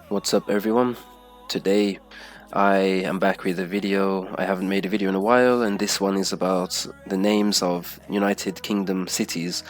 What's up everyone? Today I am back with a video. I haven't made a video in a while, and this one is about the names of United Kingdom cities.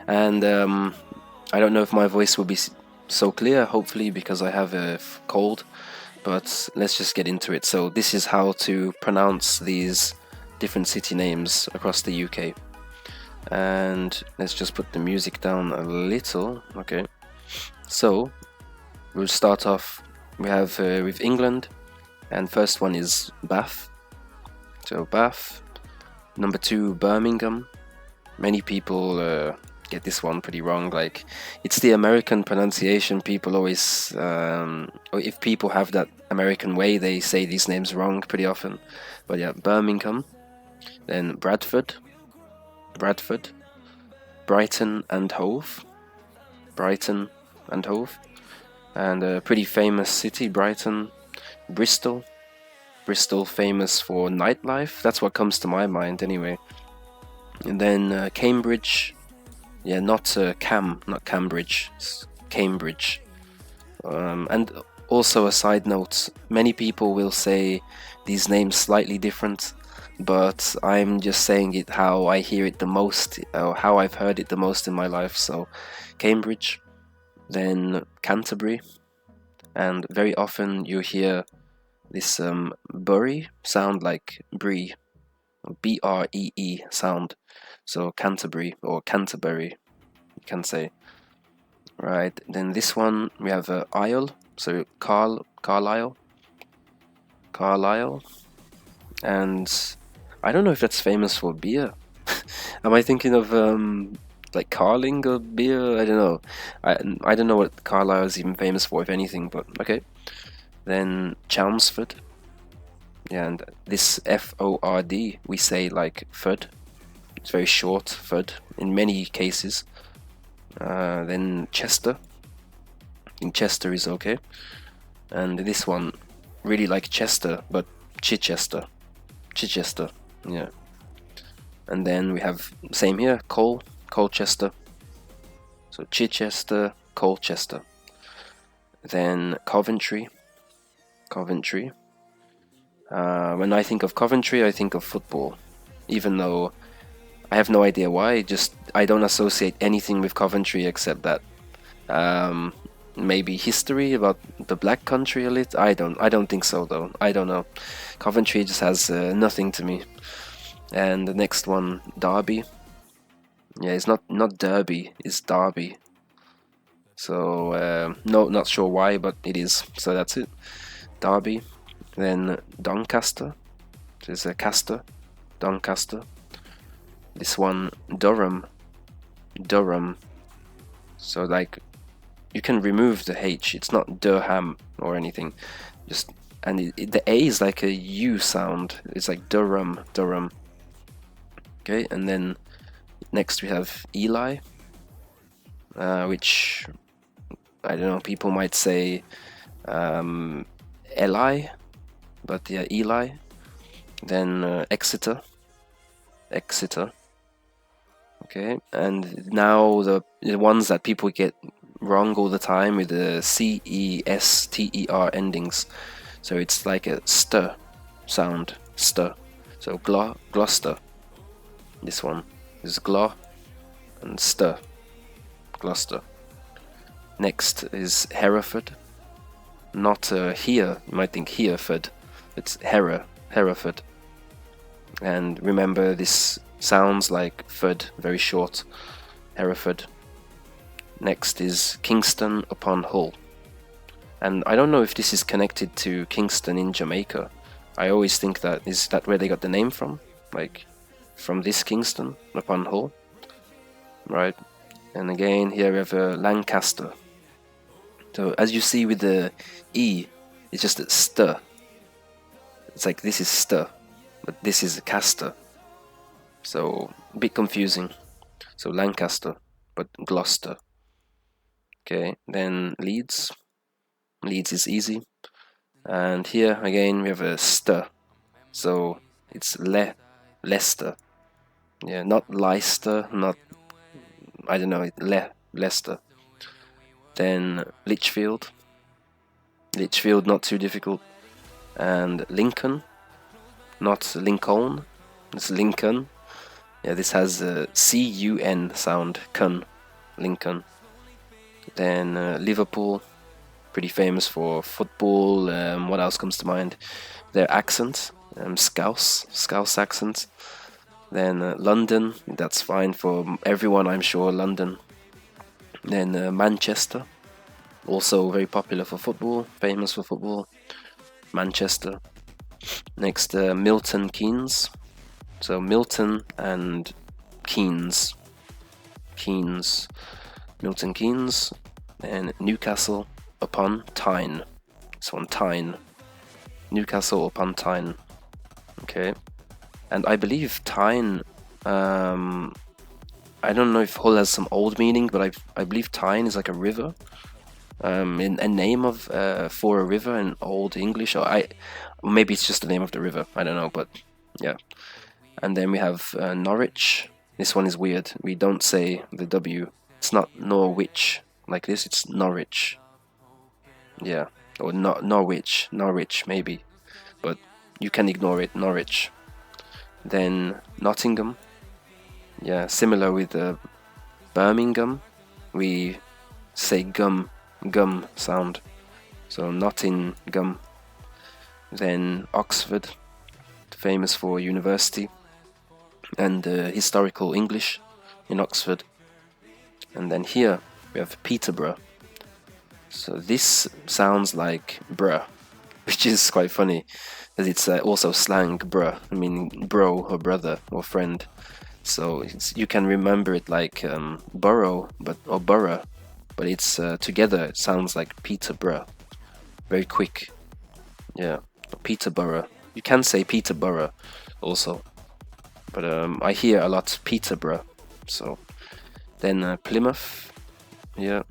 And I don't know if my voice will be so clear, hopefully, because I have a cold, but let's just get into it. So this is how to pronounce these different city names across the UK. And let's just put the music down a little. Okay, so we'll start off. We have with England, and first one is Bath. So Bath. Number 2, Birmingham. Many people get this one pretty wrong. Like, it's the American pronunciation. People always, or if people have that American way, they say these names wrong pretty often. But yeah, Birmingham. Then Bradford, Brighton and Hove, Brighton and Hove, and a pretty famous city, Brighton. Bristol, famous for nightlife. That's what comes to my mind anyway. And then Cambridge, yeah, not Cambridge, it's Cambridge. And also a side note, many people will say these names slightly different, but I'm just saying it how I hear it the most, or how I've heard it the most in my life. So Cambridge, then Canterbury, and very often you hear this Bury sound like Bree, Bree sound. So Canterbury or Canterbury, you can say. Right, then this one we have Isle, so Carlisle, and I don't know if that's famous for beer. Am I thinking of like Carling or beer? I don't know. I don't know what Carlisle is even famous for, if anything. But okay. Then Chelmsford, yeah, and this Ford we say like Fud. It's very short, Fud, in many cases. Then Chester. I think Chester is okay. And this one, really like Chester, but Chichester. Chichester, yeah. And then we have, same here, Colchester. So Chichester, Colchester. Then Coventry. When I think of Coventry, I think of football. Even though I have no idea why, just I don't associate anything with Coventry except that maybe history about the Black Country a little. I don't think so though. I don't know. Coventry just has nothing to me. And the next one, Derby. Yeah, it's not Derby, it's Derby. So no, not sure why, but it is. So that's it. Derby. Then Doncaster. There's a Caster. Doncaster. This one, Durham. So like, you can remove the H. It's not Durham or anything. Just and the A is like a U sound. It's like Durham. Okay, and then next we have Eli, which I don't know. People might say Eli, but yeah, Eli. Then Exeter. Okay, and now the ones that people get wrong all the time with the CESTER endings. So it's like a st sound, st. So Gloucester. This one is Glo and st, Gloucester. Next is Hereford. Not here. You might think Hereford. It's Hereford. And remember, this sounds like Fud, very short. Hereford. Next is Kingston upon Hull. And I don't know if this is connected to Kingston in Jamaica. I always think that is that where they got the name from, like from this Kingston upon Hull, right? And again here we have Lancaster. So as you see with the E, it's just a st. It's like this is st, but this is a caster. So a bit confusing. So Lancaster, but Gloucester. Okay, then Leeds. Leeds is easy. And here again we have a st. So it's Leicester. Yeah, not Leicester, not, I don't know, Leicester. Then Lichfield. Litchfield, not too difficult. And Lincoln, not Lincoln, it's Lincoln. Yeah, this has a C-U-N sound, Kun, Lincoln. Then Liverpool, pretty famous for football. What else comes to mind? Their accent, Scouse accent. Then London, that's fine for everyone, I'm sure, London. Then Manchester, also very popular for football, famous for football, Manchester. Next, Milton Keynes. So Milton and Keynes. Milton Keynes. And Newcastle upon Tyne. This one, Tyne. Newcastle upon Tyne. Okay. And I believe Tyne, I don't know if Hull has some old meaning, but I believe Tyne is like a river. In a name of for a river in Old English, or maybe it's just the name of the river. I don't know, but yeah. And then we have Norwich. This one is weird. We don't say the W. It's not Norwich like this. It's Norwich. Yeah, or Norwich maybe, but you can ignore it. Norwich. Then Nottingham. Yeah, similar with Birmingham. We say gum sound, so Nottingham. Then Oxford, famous for university and historical English in Oxford. And then here we have Peterborough. So this sounds like bruh, which is quite funny, as it's also slang bruh, I mean bro or brother or friend. So you can remember it like borough, or borough, but it's together. It sounds like Peterborough. Very quick. Yeah, Peterborough. You can say Peterborough also, but I hear a lot Peterborough. So then Plymouth. Yeah,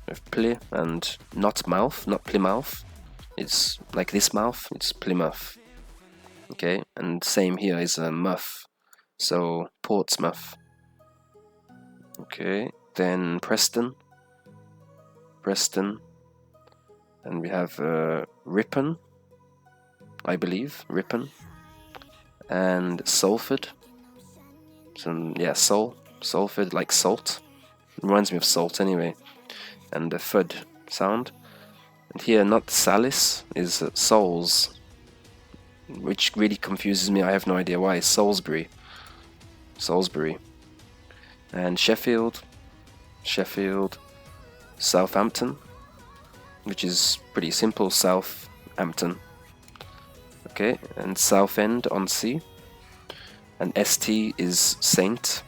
with Ply and not mouth, not Plymouth. It's like this mouth. It's Plymouth. Okay, and same here is muff. So Portsmouth. Okay, then Preston. And we have Ripon, I believe, Ripon, and Salford. So yeah, Salford, like salt. Reminds me of salt anyway. And the Fud sound. And here, not Salis, is Souls, which really confuses me. I have no idea why. Salisbury. And Sheffield, Southampton, which is pretty simple, Southampton. Okay, and Southend on Sea. And ST is Saint,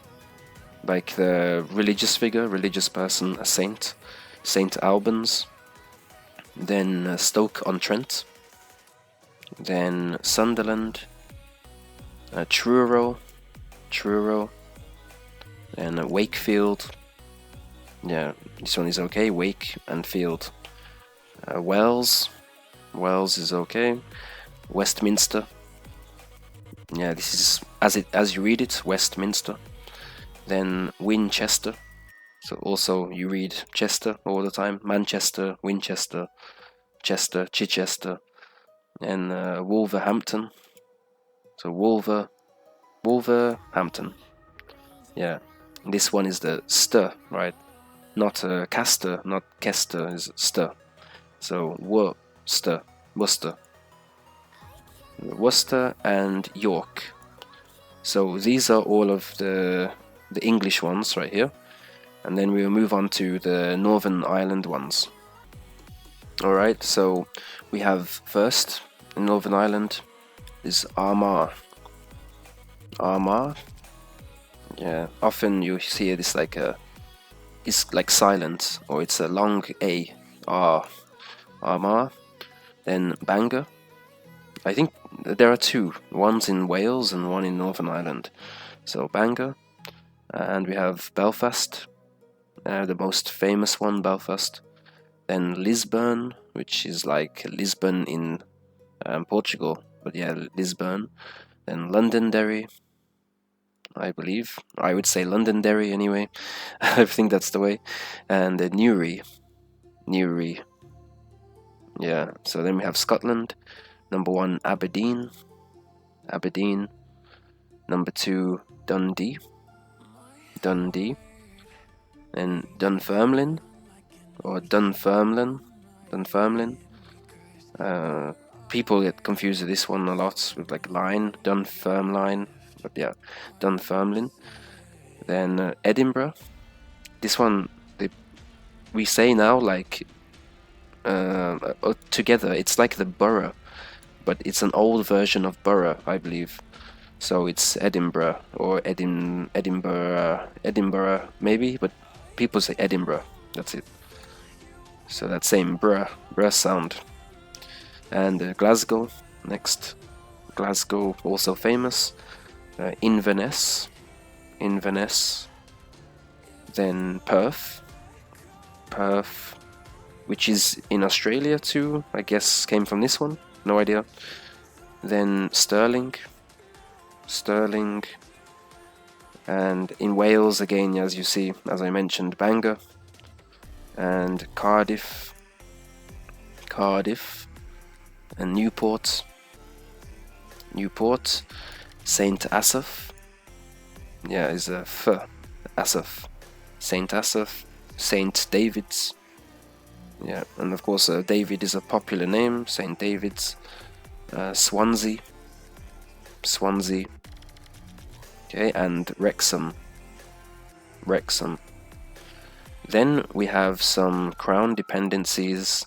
like the religious figure, religious person, a saint. St. Albans. Then Stoke-on-Trent. Then Sunderland. Truro. And Wakefield. Yeah, this one is okay. Wake and Field. Wells is okay. Westminster. Yeah, this is as you read it, Westminster. Then Winchester. So also you read Chester all the time. Manchester, Winchester, Chester, Chichester, and Wolverhampton. So Wolverhampton. Yeah, this one is the st, right? Not Castor, not Kester, is st. So Worcester and York. So these are all of the English ones right here, and then we'll move on to the Northern Ireland ones. Alright, so we have first in Northern Ireland is Armagh. Yeah, often you see this like it's like silent, or it's a long A. Armagh. Then Bangor. I think there are two. One's in Wales and one in Northern Ireland. So Bangor. And we have Belfast, the most famous one, Belfast. Then Lisburn, which is like Lisbon in Portugal, but yeah, Lisburn. Then Londonderry, I believe. I would say Londonderry anyway. I think that's the way. And Newry. Yeah, so then we have Scotland. Number 1, Aberdeen. Aberdeen. Number 2, Dundee. Dundee. Then Dunfermline, or Dunfermline. Dunfermline. People get confused with this one a lot with like line, Dunfermline. But yeah, Dunfermline. Then Edinburgh. This one, we say now like together. It's like the borough, but it's an old version of borough, I believe. So it's Edinburgh or Edinburgh maybe, but people say Edinburgh. That's it. So that same bruh sound. And Glasgow next. Glasgow also famous. Inverness. Then Perth. Which is in Australia too, I guess came from this one, no idea. Then Stirling, and in Wales again, as you see, as I mentioned, Bangor, and Cardiff, and Newport, Saint Asaph, yeah, is a F, Asaph, Saint Asaph, Saint David's. Yeah, and of course David is a popular name, St. David's. Swansea. Okay, and Wrexham. Then we have some crown dependencies,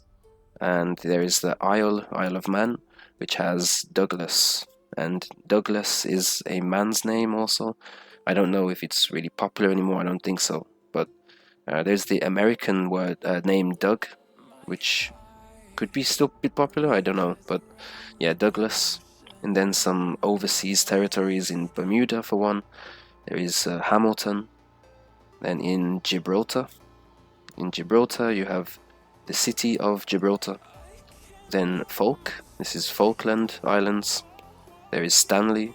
and there is the Isle of Man, which has Douglas, and Douglas is a man's name also. I don't know if it's really popular anymore, I don't think so, but there's the American word name Doug, which could be still a bit popular, I don't know, but yeah, Douglas. And then some overseas territories in Bermuda for one. There is Hamilton. Then in Gibraltar you have the city of Gibraltar. Then this is Falkland Islands. There is Stanley,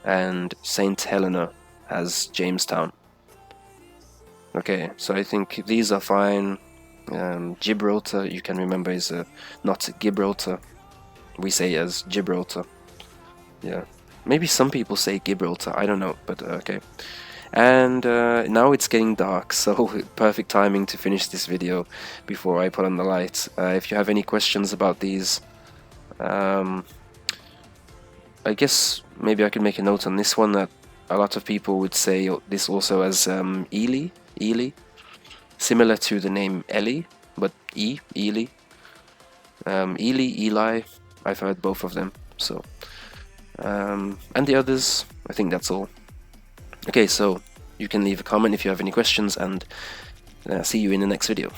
and St. Helena has Jamestown. Okay, so I think these are fine. Gibraltar, you can remember, is not Gibraltar. We say as Gibraltar. Yeah, maybe some people say Gibraltar, I don't know, but okay. And now it's getting dark, so perfect timing to finish this video before I put on the lights. If you have any questions about these, I guess maybe I could make a note on this one that a lot of people would say this also as Ely, similar to the name Ellie, but Ely. Eli, I've heard both of them, so. And the others, I think that's all. Okay, so you can leave a comment if you have any questions, and see you in the next video.